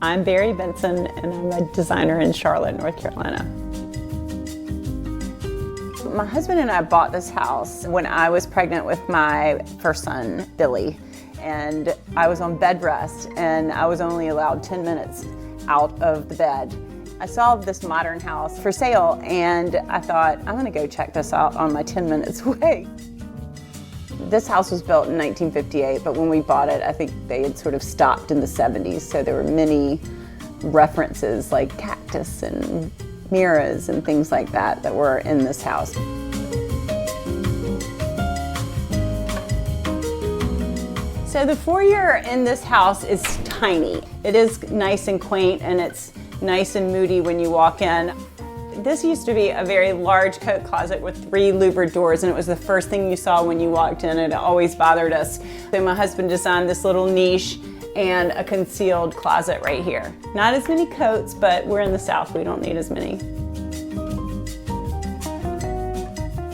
I'm Barrie Benson, and I'm a designer in Charlotte, North Carolina. My husband and I bought this house when I was pregnant with my first son, Billy, and I was on bed rest, and I was only allowed 10 minutes out of the bed. I saw this modern house for sale, and I thought, I'm gonna go check this out on my 10 minutes away. This house was built in 1958, but when we bought it, I think they had sort of stopped in the 70s, so there were many references like cactus and mirrors and things like that that were in this house. So the foyer in this house is tiny. It is nice and quaint, and it's nice and moody when you walk in. This used to be a very large coat closet with 3 louvered doors, and it was the first thing you saw when you walked in, and it always bothered us. So my husband designed this little niche and a concealed closet right here. Not as many coats, but we're in the South, we don't need as many.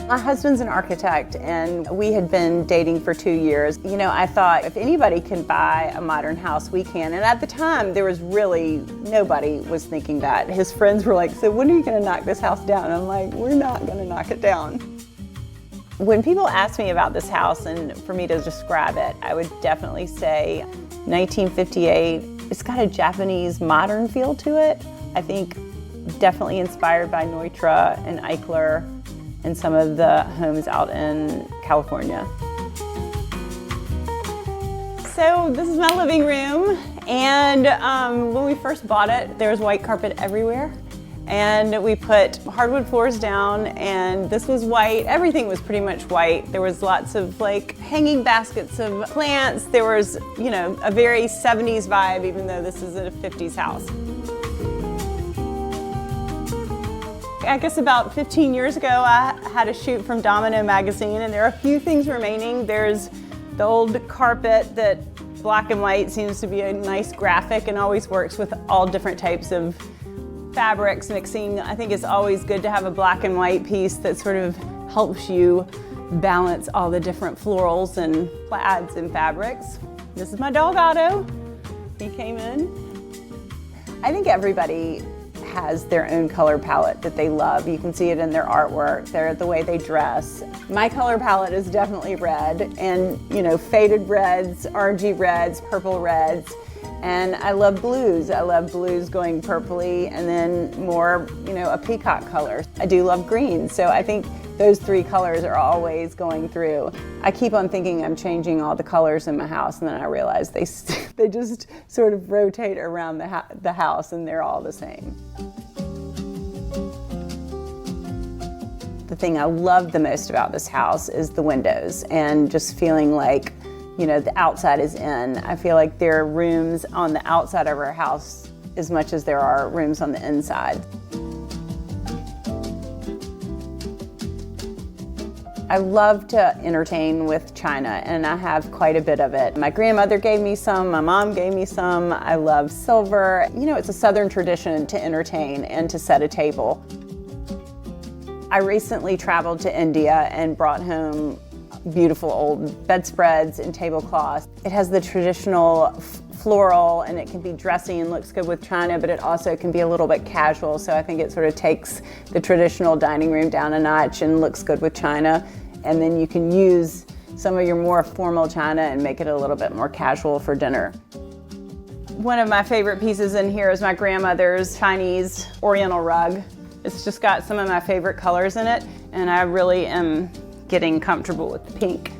My husband's an architect, and we had been dating for 2 years. You know, I thought if anybody can buy a modern house, we can. And at the time, there was really, nobody was thinking that. His friends were like, so when are you gonna knock this house down? And I'm like, we're not gonna knock it down. When people ask me about this house and for me to describe it, I would definitely say 1958. It's got a Japanese modern feel to it. I think definitely inspired by Neutra and Eichler and some of the homes out in California. So this is my living room, and when we first bought it, there was white carpet everywhere, and we put hardwood floors down, and this was white. Everything was pretty much white. There was lots of like hanging baskets of plants. There was, you know, a very 70s vibe, even though this is a 50s house. I guess about 15 years ago, I had a shoot from Domino magazine, and there are a few things remaining. There's the old carpet that black and white seems to be a nice graphic and always works with all different types of fabrics mixing. I think it's always good to have a black and white piece that sort of helps you balance all the different florals and plaids and fabrics. This is my dog Otto. He came in. I think everybody has their own color palette that they love. You can see it in their artwork, the way they dress. My color palette is definitely red, and you know, faded reds, orangey reds, purple reds, and I love blues. I love blues going purpley, and then more, you know, a peacock color. I do love green, so I think those 3 colors are always going through. I keep on thinking I'm changing all the colors in my house, and then I realize they just sort of rotate around the house, and they're all the same. The thing I love the most about this house is the windows, and just feeling like, you know, the outside is in. I feel like there are rooms on the outside of our house as much as there are rooms on the inside. I love to entertain with china, and I have quite a bit of it. My grandmother gave me some, my mom gave me some. I love silver. You know, it's a Southern tradition to entertain and to set a table. I recently traveled to India and brought home beautiful old bedspreads and tablecloths. It has the traditional floral, and it can be dressy and looks good with china, but it also can be a little bit casual, so I think it sort of takes the traditional dining room down a notch and looks good with china, and then you can use some of your more formal china and make it a little bit more casual for dinner. One of my favorite pieces in here is my grandmother's Chinese oriental rug. It's just got some of my favorite colors in it, and I really am getting comfortable with the pink.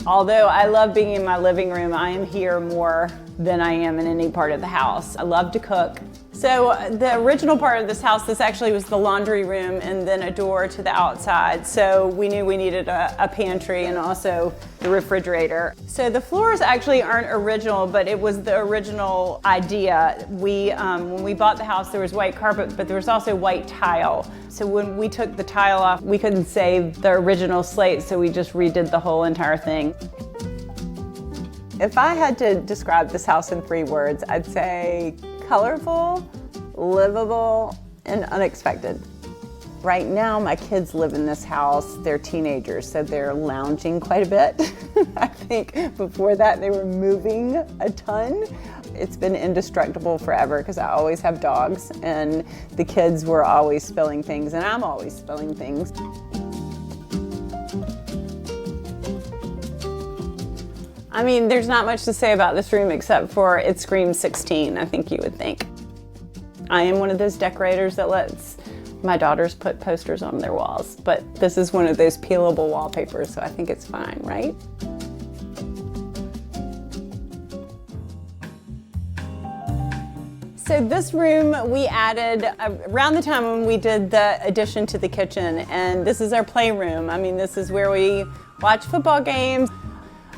Although I love being in my living room, I am here more than I am in any part of the house. I love to cook. So the original part of this house, this actually was the laundry room and then a door to the outside. So we knew we needed a pantry and also the refrigerator. So the floors actually aren't original, but it was the original idea. When we bought the house, there was white carpet, but there was also white tile. So when we took the tile off, we couldn't save the original slate, so we just redid the whole entire thing. If I had to describe this house in 3 words, I'd say colorful, livable, and unexpected. Right now, my kids live in this house. They're teenagers, so they're lounging quite a bit. I think before that, they were moving a ton. It's been indestructible forever because I always have dogs, and the kids were always spilling things, and I'm always spilling things. I mean, there's not much to say about this room except for it screams 16, I think you would think. I am one of those decorators that lets my daughters put posters on their walls, but this is one of those peelable wallpapers, so I think it's fine, right? So this room we added around the time when we did the addition to the kitchen, and this is our playroom. I mean, this is where we watch football games.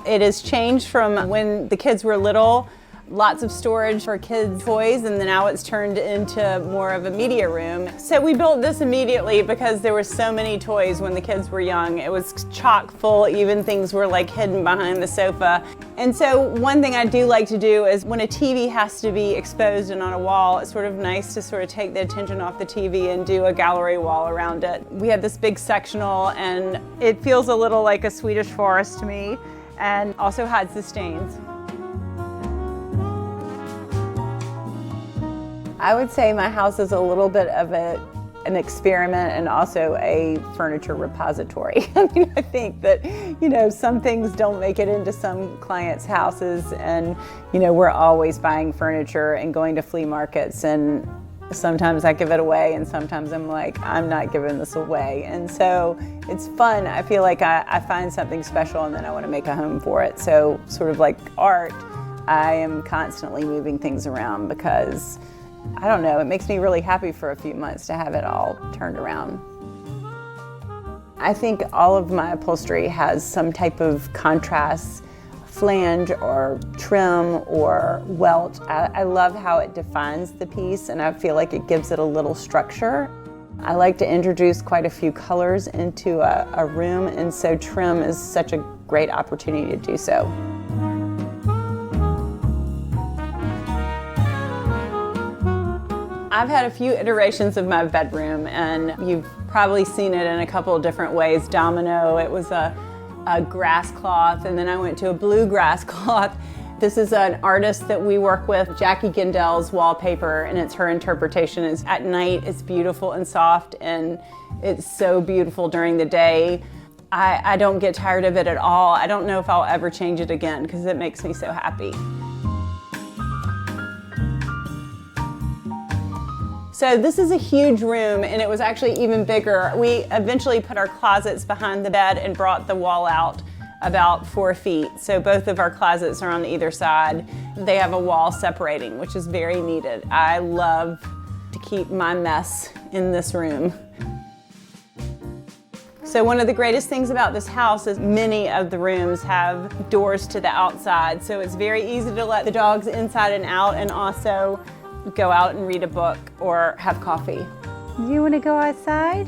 It has changed from when the kids were little. Lots of storage for kids' toys, and then now it's turned into more of a media room. So we built this immediately because there were so many toys when the kids were young. It was chock full, even things were like hidden behind the sofa. And so one thing I do like to do is when a TV has to be exposed and on a wall, it's sort of nice to sort of take the attention off the TV and do a gallery wall around it. We have this big sectional, and it feels a little like a Swedish forest to me, and also hides the stains. I would say my house is a little bit of an experiment and also a furniture repository. I mean, I think that, some things don't make it into some clients' houses, and, we're always buying furniture and going to flea markets, and sometimes I give it away and sometimes I'm like, I'm not giving this away. And so it's fun. I feel like I find something special and then I want to make a home for it. So sort of like art, I am constantly moving things around because I don't know, it makes me really happy for a few months to have it all turned around. I think all of my upholstery has some type of contrast, flange or trim or welt. I love how it defines the piece, and I feel like it gives it a little structure. I like to introduce quite a few colors into a room, and so trim is such a great opportunity to do so. I've had a few iterations of my bedroom, and you've probably seen it in a couple of different ways. Domino, it was a grass cloth, and then I went to a blue grass cloth. This is an artist that we work with, Jackie Gendell's wallpaper, and it's her interpretation. Is at night, it's beautiful and soft, and it's so beautiful during the day. I don't get tired of it at all. I don't know if I'll ever change it again because it makes me so happy. So this is a huge room, and it was actually even bigger. We eventually put our closets behind the bed and brought the wall out about 4 feet. So both of our closets are on either side. They have a wall separating, which is very needed. I love to keep my mess in this room. So one of the greatest things about this house is many of the rooms have doors to the outside. So it's very easy to let the dogs inside and out, and also go out and read a book or have coffee. You want to go outside?